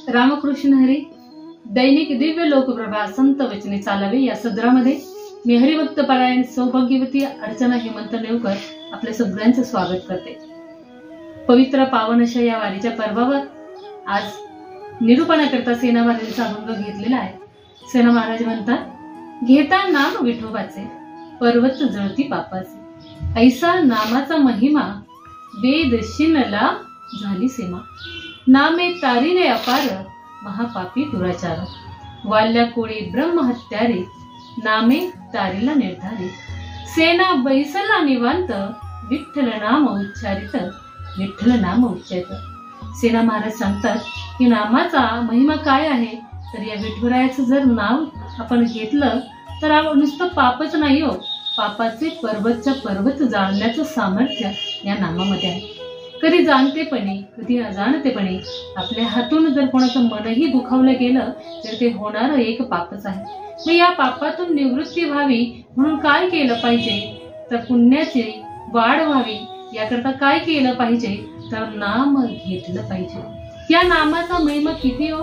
रामकृष्ण हरी. दैनिक दिव्य लोकप्रभा संत वचने चालावे या सदरामध्ये मी हरिभक्त परायण सौभाग्यवती अर्चना हेमंत नेवकर आपल्या सगळ्यांचं स्वागत करते. पवित्र पावन अशा या वारीच्या पर्वावर आज निरूपणाकरता सेना महाराजांचा अभंग घेतलेला आहे. सेना महाराज म्हणतात, घेता नाम विठोबाचे पर्वत जळती पापाचे, ऐसा नामाचा महिमा वेद शिनला झाली सीमा, नामे तारीने अपार महापापी दुराचार, वाल्या कोळी ब्रह्महत्यारे नामे तारीला निर्धारी, सेना बैसला निवांत विठ्ठल नाम उच्चारित, विठ्ठल नाम उच्चारित. सेना महाराज सांगतात की नामाचा महिमा काय आहे, तर या विठुरायाचं जर नाव आपण घेतलं तर नुसतं पापच नाही हो, पापाचे पर्वतच्या पर्वत जाळण्याचं सामर्थ्य या नामामध्ये आहे. कधी जाणतेपणे कधी अजाणतेपणे आपल्या हातून जर कोणाचं मनही दुखावलं गेलं तर ते होणारं एक पापच आहे. मग या पापातून निवृत्ती व्हावी म्हणून काय केलं पाहिजे, तर पुण्याची वाढ व्हावी याकरता काय केलं पाहिजे, तर नाम घेतलं पाहिजे. या नामाचा महिमा किती हो,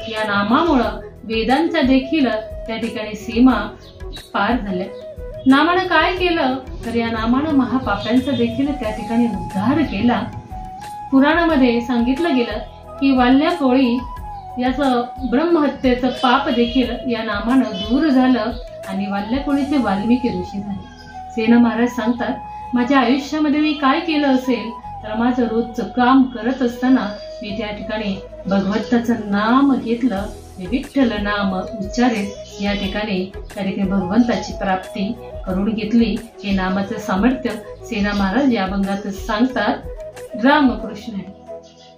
या नामामुळं वेदांच्या देखील त्या ठिकाणी सीमा पार झाल्या. नामानं काय केलं, तर या नामानं महापाप्यांचा देखील त्या ठिकाणी उद्धार केला. पुराणामध्ये सांगितलं गेलं की वाल्या कोळी याचं ब्रह्महत्येचं पाप देखील या नामानं दूर झालं आणि वाल्या कोळीचे वाल्मिकी ऋषी झाले. सेना महाराज सांगतात, माझ्या आयुष्यामध्ये मी काय केलं असेल, तर माझं रोजचं काम करत असताना मी त्या ठिकाणी भगवंताचं नाम घेतलं, विठ्ठल नाम उच्चारित या ठिकाणी भगवंताची प्राप्ती करून घेतली. हे नामाचं सामर्थ्य सेना महाराज या अभंगात सांगतात. रामकृष्ण हरी.